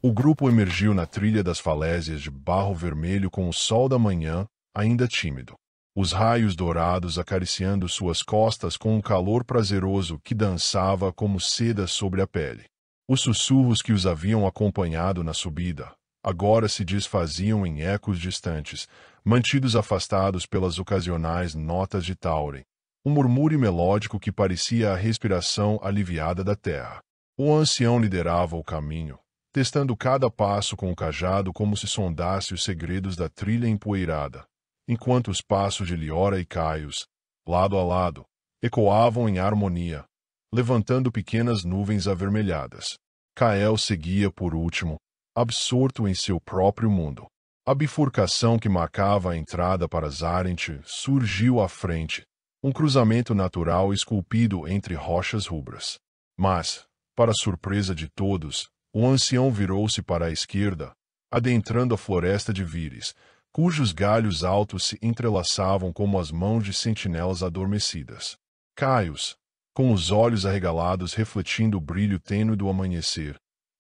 O grupo emergiu na trilha das falésias de barro vermelho com o sol da manhã, ainda tímido. Os raios dourados acariciando suas costas com um calor prazeroso que dançava como seda sobre a pele. Os sussurros que os haviam acompanhado na subida, agora se desfaziam em ecos distantes, mantidos afastados pelas ocasionais notas de Tauren. Um murmúrio melódico que parecia a respiração aliviada da terra. O ancião liderava o caminho, testando cada passo com o cajado como se sondasse os segredos da trilha empoeirada, enquanto os passos de Liora e Caius, lado a lado, ecoavam em harmonia, levantando pequenas nuvens avermelhadas. Kael seguia por último, absorto em seu próprio mundo. A bifurcação que marcava a entrada para Zarent surgiu à frente, um cruzamento natural esculpido entre rochas rubras. Mas, para surpresa de todos, o ancião virou-se para a esquerda, adentrando a floresta de Vires, cujos galhos altos se entrelaçavam como as mãos de sentinelas adormecidas. Caius, com os olhos arregalados refletindo o brilho tênue do amanhecer,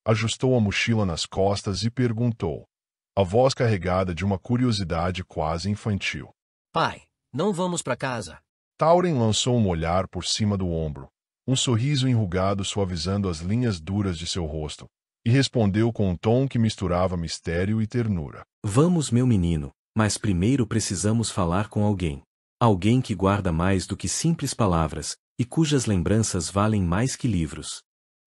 ajustou a mochila nas costas e perguntou, a voz carregada de uma curiosidade quase infantil. Pai, não vamos para casa. Tauren lançou um olhar por cima do ombro, um sorriso enrugado suavizando as linhas duras de seu rosto, e respondeu com um tom que misturava mistério e ternura. Vamos, meu menino, mas primeiro precisamos falar com alguém. Alguém que guarda mais do que simples palavras, e cujas lembranças valem mais que livros.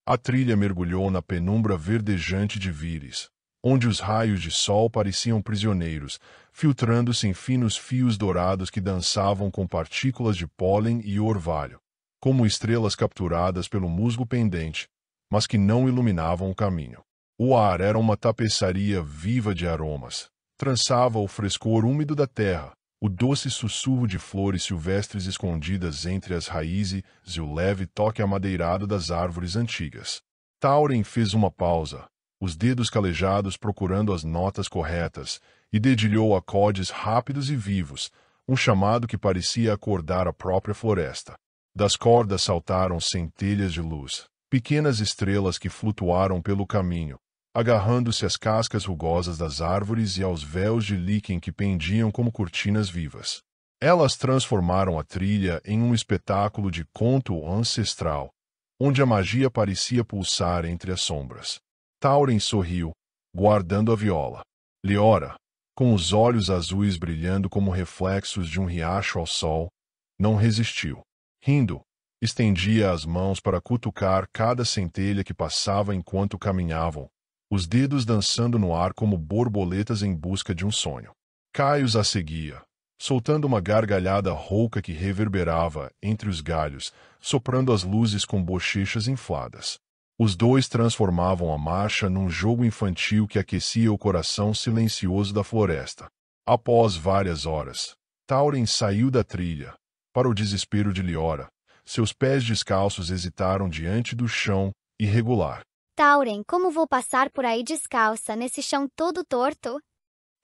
A trilha mergulhou na penumbra verdejante de Vires, onde os raios de sol pareciam prisioneiros, filtrando-se em finos fios dourados que dançavam com partículas de pólen e orvalho, como estrelas capturadas pelo musgo pendente, mas que não iluminavam o caminho. O ar era uma tapeçaria viva de aromas, trançava o frescor úmido da terra, o doce sussurro de flores silvestres escondidas entre as raízes e o leve toque amadeirado das árvores antigas. Tauren fez uma pausa, os dedos calejados procurando as notas corretas, e dedilhou acordes rápidos e vivos, um chamado que parecia acordar a própria floresta. Das cordas saltaram centelhas de luz, pequenas estrelas que flutuaram pelo caminho, agarrando-se às cascas rugosas das árvores e aos véus de líquen que pendiam como cortinas vivas. Elas transformaram a trilha em um espetáculo de conto ancestral, onde a magia parecia pulsar entre as sombras. Tauren sorriu, guardando a viola. Liora, com os olhos azuis brilhando como reflexos de um riacho ao sol, não resistiu. Rindo, estendia as mãos para cutucar cada centelha que passava enquanto caminhavam, os dedos dançando no ar como borboletas em busca de um sonho. Caius a seguia, soltando uma gargalhada rouca que reverberava entre os galhos, soprando as luzes com bochechas infladas. Os dois transformavam a marcha num jogo infantil que aquecia o coração silencioso da floresta. Após várias horas, Tauren saiu da trilha. Para o desespero de Liora, seus pés descalços hesitaram diante do chão irregular. Tauren, como vou passar por aí descalça nesse chão todo torto?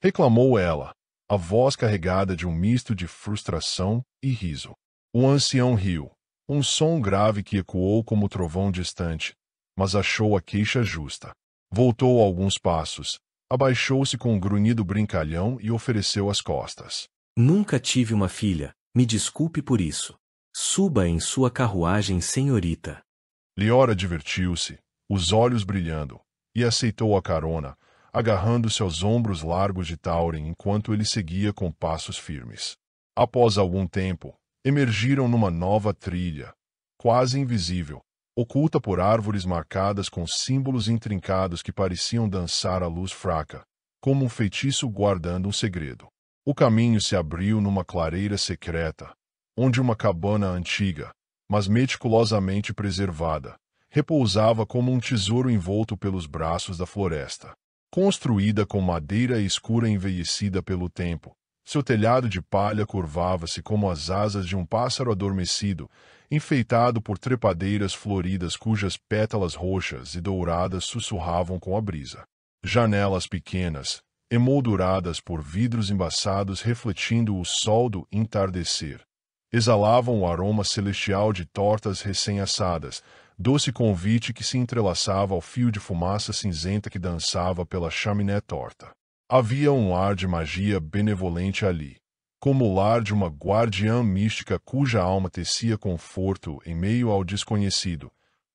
Reclamou ela, a voz carregada de um misto de frustração e riso. O ancião riu, um som grave que ecoou como trovão distante, mas achou a queixa justa. Voltou alguns passos, abaixou-se com um grunhido brincalhão e ofereceu as costas. Nunca tive uma filha, me desculpe por isso. Suba em sua carruagem, senhorita. Liora divertiu-se, os olhos brilhando, e aceitou a carona, agarrando-se aos ombros largos de Tauren enquanto ele seguia com passos firmes. Após algum tempo, emergiram numa nova trilha, quase invisível, oculta por árvores marcadas com símbolos intrincados que pareciam dançar à luz fraca, como um feitiço guardando um segredo. O caminho se abriu numa clareira secreta, onde uma cabana antiga, mas meticulosamente preservada, repousava como um tesouro envolto pelos braços da floresta. Construída com madeira escura envelhecida pelo tempo, seu telhado de palha curvava-se como as asas de um pássaro adormecido, enfeitado por trepadeiras floridas cujas pétalas roxas e douradas sussurravam com a brisa. Janelas pequenas, emolduradas por vidros embaçados refletindo o sol do entardecer, exalavam o aroma celestial de tortas recém-assadas, doce convite que se entrelaçava ao fio de fumaça cinzenta que dançava pela chaminé torta. Havia um ar de magia benevolente ali, como o lar de uma guardiã mística cuja alma tecia conforto em meio ao desconhecido,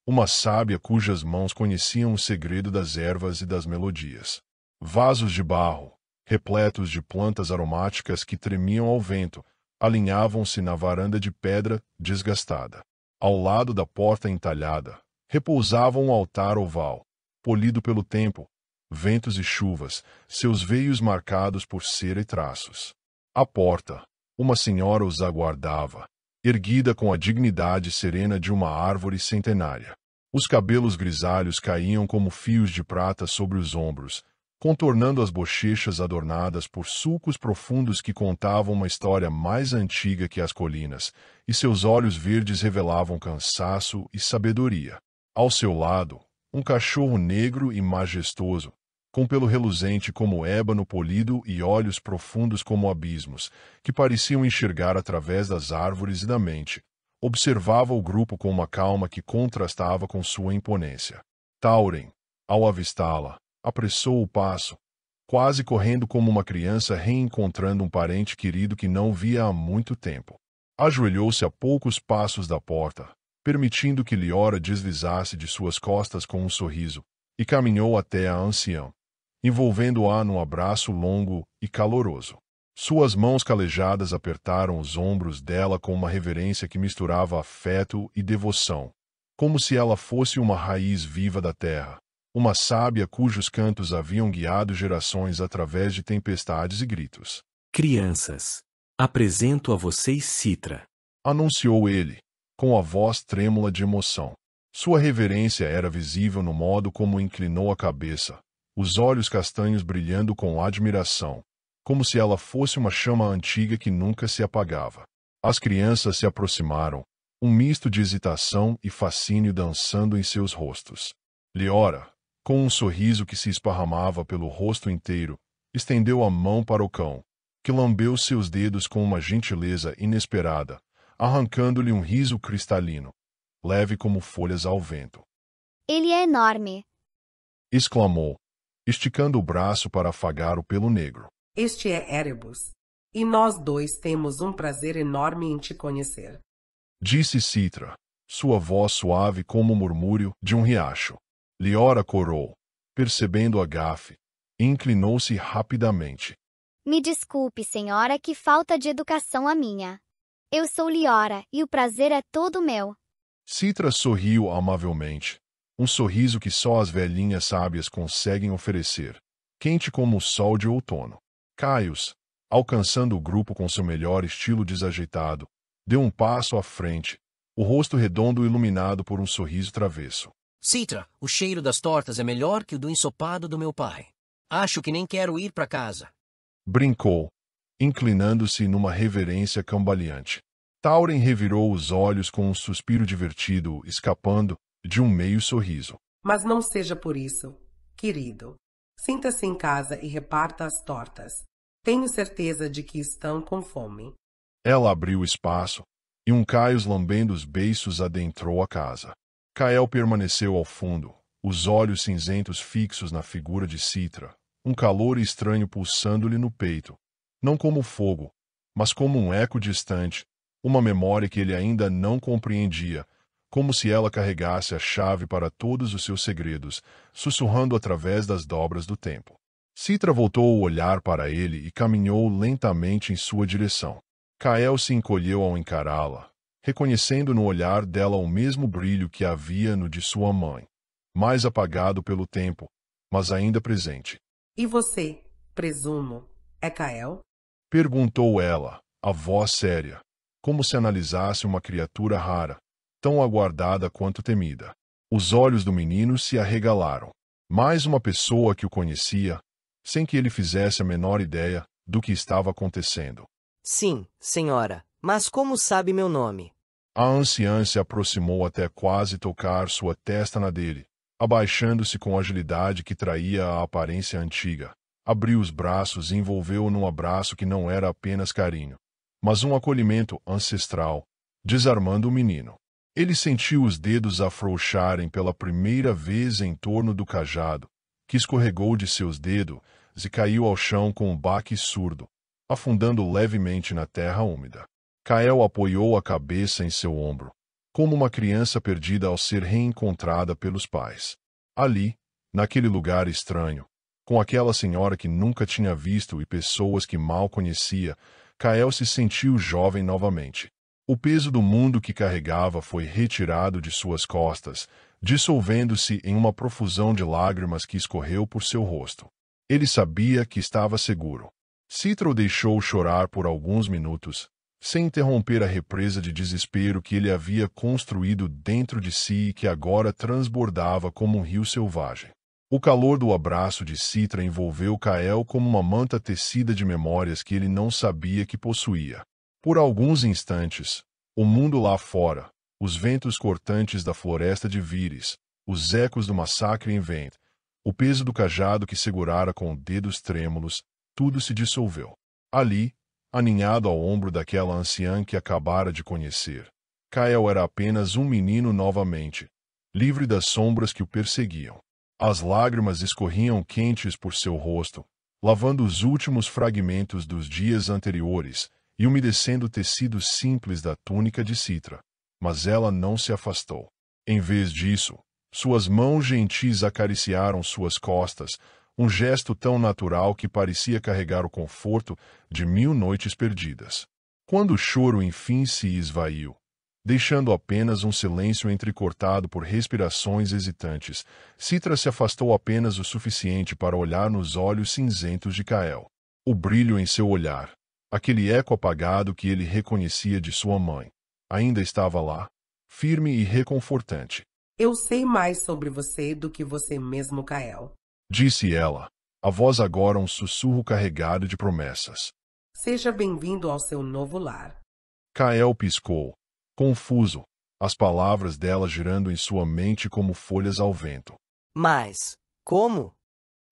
uma sábia cujas mãos conheciam o segredo das ervas e das melodias. Vasos de barro, repletos de plantas aromáticas que tremiam ao vento, alinhavam-se na varanda de pedra desgastada. Ao lado da porta entalhada, repousava um altar oval, polido pelo tempo, ventos e chuvas, seus veios marcados por cera e traços. À porta, uma senhora os aguardava, erguida com a dignidade serena de uma árvore centenária. Os cabelos grisalhos caíam como fios de prata sobre os ombros, contornando as bochechas adornadas por sulcos profundos que contavam uma história mais antiga que as colinas, e seus olhos verdes revelavam cansaço e sabedoria. Ao seu lado, um cachorro negro e majestoso, com pelo reluzente como ébano polido e olhos profundos como abismos, que pareciam enxergar através das árvores e da mente, observava o grupo com uma calma que contrastava com sua imponência. Tauren, ao avistá-la, apressou o passo, quase correndo como uma criança reencontrando um parente querido que não via há muito tempo. Ajoelhou-se a poucos passos da porta, permitindo que Liora deslizasse de suas costas com um sorriso, e caminhou até a anciã, envolvendo-a num abraço longo e caloroso. Suas mãos calejadas apertaram os ombros dela com uma reverência que misturava afeto e devoção, como se ela fosse uma raiz viva da terra, uma sábia cujos cantos haviam guiado gerações através de tempestades e gritos. Crianças, apresento a vocês Citra, Anunciou ele, com a voz trêmula de emoção. Sua reverência era visível no modo como inclinou a cabeça, os olhos castanhos brilhando com admiração, como se ela fosse uma chama antiga que nunca se apagava. As crianças se aproximaram, um misto de hesitação e fascínio dançando em seus rostos. Liora, com um sorriso que se esparramava pelo rosto inteiro, estendeu a mão para o cão, que lambeu seus dedos com uma gentileza inesperada, arrancando-lhe um riso cristalino, leve como folhas ao vento. Ele é enorme. Exclamou, esticando o braço para afagar o pelo negro. Este é Erebus, e nós dois temos um prazer enorme em te conhecer. Disse Citra, sua voz suave como o murmúrio de um riacho. Liora corou, percebendo a gafe, e inclinou-se rapidamente. Me desculpe, senhora, que falta de educação a minha. Eu sou Liora, e o prazer é todo meu. Citra sorriu amavelmente, um sorriso que só as velhinhas sábias conseguem oferecer, quente como o sol de outono. Caius, alcançando o grupo com seu melhor estilo desajeitado, deu um passo à frente, o rosto redondo iluminado por um sorriso travesso. Citra, o cheiro das tortas é melhor que o do ensopado do meu pai. Acho que nem quero ir para casa. Brincou, inclinando-se numa reverência cambaleante. Tauren revirou os olhos com um suspiro divertido, escapando de um meio sorriso. Mas não seja por isso, querido. Sinta-se em casa e reparta as tortas. Tenho certeza de que estão com fome. Ela abriu espaço, e um Caius lambendo os beiços adentrou a casa. Cael permaneceu ao fundo, os olhos cinzentos fixos na figura de Citra, um calor estranho pulsando-lhe no peito, não como fogo, mas como um eco distante, uma memória que ele ainda não compreendia, como se ela carregasse a chave para todos os seus segredos, sussurrando através das dobras do tempo. Citra voltou o olhar para ele e caminhou lentamente em sua direção. Cael se encolheu ao encará-la, reconhecendo no olhar dela o mesmo brilho que havia no de sua mãe, mais apagado pelo tempo, mas ainda presente. E você, presumo, é Kael? Perguntou ela, a voz séria, como se analisasse uma criatura rara, tão aguardada quanto temida. Os olhos do menino se arregalaram. Mais uma pessoa que o conhecia, sem que ele fizesse a menor ideia do que estava acontecendo. Sim, senhora, mas como sabe meu nome? A anciã se aproximou até quase tocar sua testa na dele, abaixando-se com agilidade que traía a aparência antiga. Abriu os braços e envolveu-o num abraço que não era apenas carinho, mas um acolhimento ancestral, desarmando o menino. Ele sentiu os dedos afrouxarem pela primeira vez em torno do cajado, que escorregou de seus dedos e caiu ao chão com um baque surdo, afundando levemente na terra úmida. Kael apoiou a cabeça em seu ombro, como uma criança perdida ao ser reencontrada pelos pais. Ali, naquele lugar estranho, com aquela senhora que nunca tinha visto e pessoas que mal conhecia, Kael se sentiu jovem novamente. O peso do mundo que carregava foi retirado de suas costas, dissolvendo-se em uma profusão de lágrimas que escorreu por seu rosto. Ele sabia que estava seguro. Citra o deixou chorar por alguns minutos, sem interromper a represa de desespero que ele havia construído dentro de si e que agora transbordava como um rio selvagem. O calor do abraço de Citra envolveu Kael como uma manta tecida de memórias que ele não sabia que possuía. Por alguns instantes, o mundo lá fora, os ventos cortantes da floresta de Víris, os ecos do massacre em Vent, o peso do cajado que segurara com dedos trêmulos, tudo se dissolveu. Ali, aninhado ao ombro daquela anciã que acabara de conhecer, Kael era apenas um menino novamente, livre das sombras que o perseguiam. As lágrimas escorriam quentes por seu rosto, lavando os últimos fragmentos dos dias anteriores e umedecendo o tecido simples da túnica de Citra. Mas ela não se afastou. Em vez disso, suas mãos gentis acariciaram suas costas, um gesto tão natural que parecia carregar o conforto de 1000 noites perdidas. Quando o choro enfim se esvaiu, deixando apenas um silêncio entrecortado por respirações hesitantes, Citra se afastou apenas o suficiente para olhar nos olhos cinzentos de Kael. O brilho em seu olhar, aquele eco apagado que ele reconhecia de sua mãe, ainda estava lá, firme e reconfortante. Eu sei mais sobre você do que você mesmo, Kael. Disse ela, a voz agora um sussurro carregado de promessas. Seja bem-vindo ao seu novo lar. Kael piscou, confuso, as palavras dela girando em sua mente como folhas ao vento. Mas, como?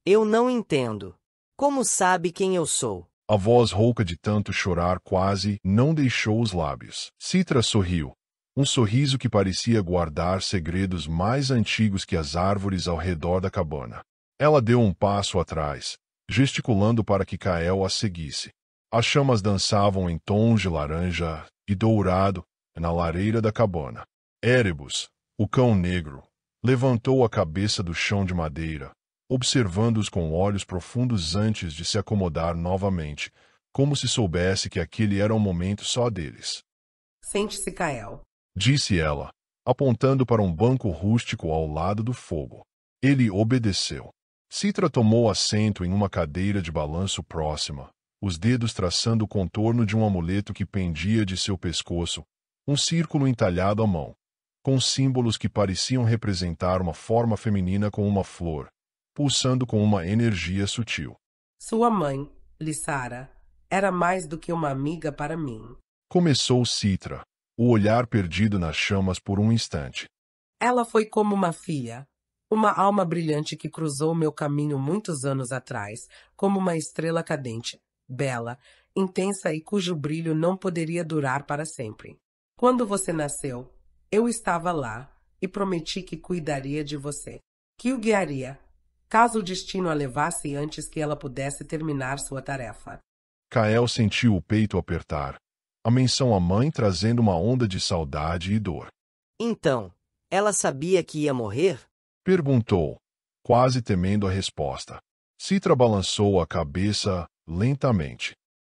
Eu não entendo. Como sabe quem eu sou? A voz rouca de tanto chorar quase não deixou os lábios. Citra sorriu, um sorriso que parecia guardar segredos mais antigos que as árvores ao redor da cabana. Ela deu um passo atrás, gesticulando para que Kael a seguisse. As chamas dançavam em tons de laranja e dourado na lareira da cabana. Erebus, o cão negro, levantou a cabeça do chão de madeira, observando-os com olhos profundos antes de se acomodar novamente, como se soubesse que aquele era um momento só deles. Sente-se, Kael, disse ela, apontando para um banco rústico ao lado do fogo. Ele obedeceu. Citra tomou assento em uma cadeira de balanço próxima, os dedos traçando o contorno de um amuleto que pendia de seu pescoço, um círculo entalhado à mão, com símbolos que pareciam representar uma forma feminina com uma flor, pulsando com uma energia sutil. Sua mãe, Lissara, era mais do que uma amiga para mim. Começou Citra, o olhar perdido nas chamas por um instante. Ela foi como uma filha, uma alma brilhante que cruzou meu caminho muitos anos atrás, como uma estrela cadente, bela, intensa e cujo brilho não poderia durar para sempre. Quando você nasceu, eu estava lá e prometi que cuidaria de você, que o guiaria, caso o destino a levasse antes que ela pudesse terminar sua tarefa. Kael sentiu o peito apertar, a menção à mãe trazendo uma onda de saudade e dor. Então, ela sabia que ia morrer? Perguntou, quase temendo a resposta. Citra balançou a cabeça lentamente.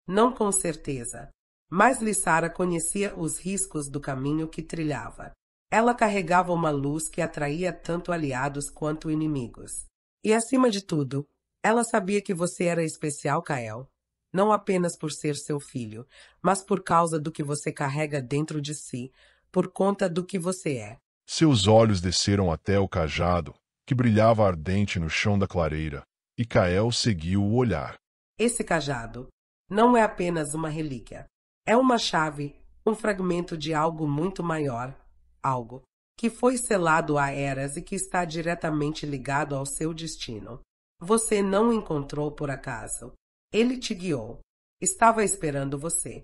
Não com certeza, mas Lissara conhecia os riscos do caminho que trilhava. Ela carregava uma luz que atraía tanto aliados quanto inimigos. E acima de tudo, ela sabia que você era especial, Kael, não apenas por ser seu filho, mas por causa do que você carrega dentro de si, por conta do que você é. Seus olhos desceram até o cajado, que brilhava ardente no chão da clareira, e Kael seguiu o olhar. Esse cajado não é apenas uma relíquia. É uma chave, um fragmento de algo muito maior, algo que foi selado há eras e que está diretamente ligado ao seu destino. Você não o encontrou por acaso. Ele te guiou. Estava esperando você.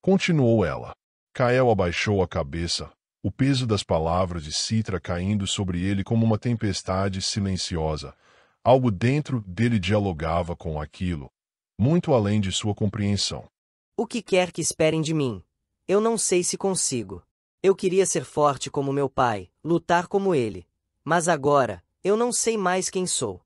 Continuou ela. Kael abaixou a cabeça, o peso das palavras de Citra caindo sobre ele como uma tempestade silenciosa. Algo dentro dele dialogava com aquilo, muito além de sua compreensão. O que quer que esperem de mim? Eu não sei se consigo. Eu queria ser forte como meu pai, lutar como ele. Mas agora, eu não sei mais quem sou.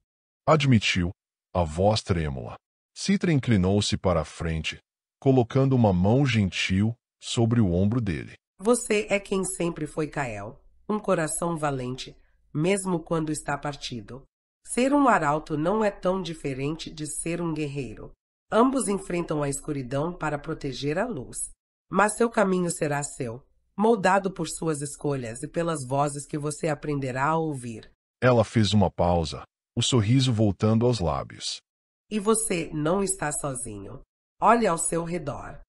Admitiu, a voz trêmula. Citra inclinou-se para a frente, colocando uma mão gentil sobre o ombro dele. Você é quem sempre foi Kael, um coração valente, mesmo quando está partido. Ser um arauto não é tão diferente de ser um guerreiro. Ambos enfrentam a escuridão para proteger a luz. Mas seu caminho será seu, moldado por suas escolhas e pelas vozes que você aprenderá a ouvir. Ela fez uma pausa, o sorriso voltando aos lábios. E você não está sozinho. Olhe ao seu redor.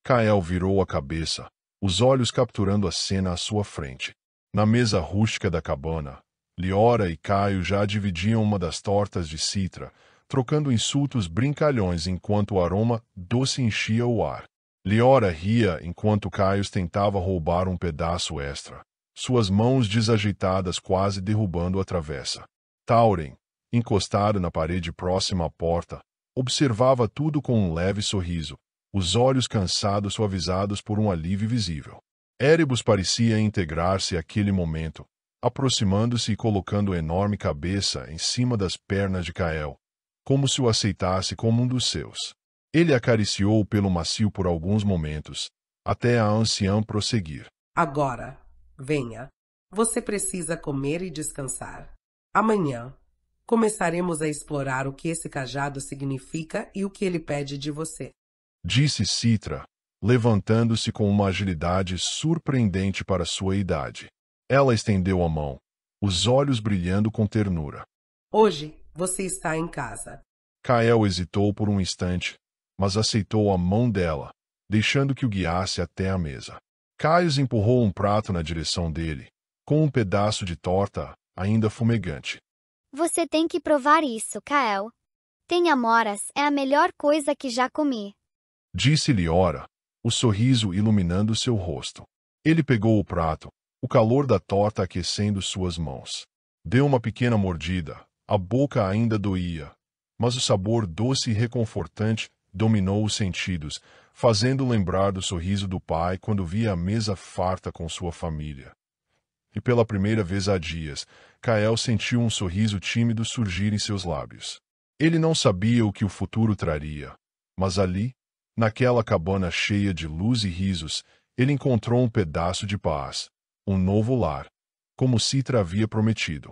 Kael virou a cabeça, os olhos capturando a cena à sua frente. Na mesa rústica da cabana, Liora e Caio já dividiam uma das tortas de Citra, trocando insultos brincalhões enquanto o aroma doce enchia o ar. Liora ria enquanto Caio tentava roubar um pedaço extra, suas mãos desajeitadas quase derrubando a travessa. Tauren, encostado na parede próxima à porta, observava tudo com um leve sorriso, os olhos cansados suavizados por um alívio visível. Erebus parecia integrar-se àquele momento, aproximando-se e colocando a enorme cabeça em cima das pernas de Kael, como se o aceitasse como um dos seus. Ele acariciou o pelo macio por alguns momentos, até a anciã prosseguir. Agora, venha. Você precisa comer e descansar. Amanhã, começaremos a explorar o que esse cajado significa e o que ele pede de você. Disse Citra, levantando-se com uma agilidade surpreendente para sua idade. Ela estendeu a mão, os olhos brilhando com ternura. Hoje, você está em casa. Kael hesitou por um instante, mas aceitou a mão dela, deixando que o guiasse até a mesa. Caius empurrou um prato na direção dele, com um pedaço de torta ainda fumegante. Você tem que provar isso, Kael. Tem amoras, é a melhor coisa que já comi. Disse Liora, o sorriso iluminando seu rosto. Ele pegou o prato, o calor da torta aquecendo suas mãos. Deu uma pequena mordida, a boca ainda doía, mas o sabor doce e reconfortante dominou os sentidos, fazendo lembrar do sorriso do pai quando via a mesa farta com sua família. E pela primeira vez há dias, Kael sentiu um sorriso tímido surgir em seus lábios. Ele não sabia o que o futuro traria, mas ali, naquela cabana cheia de luz e risos, ele encontrou um pedaço de paz, um novo lar, como Citra havia prometido.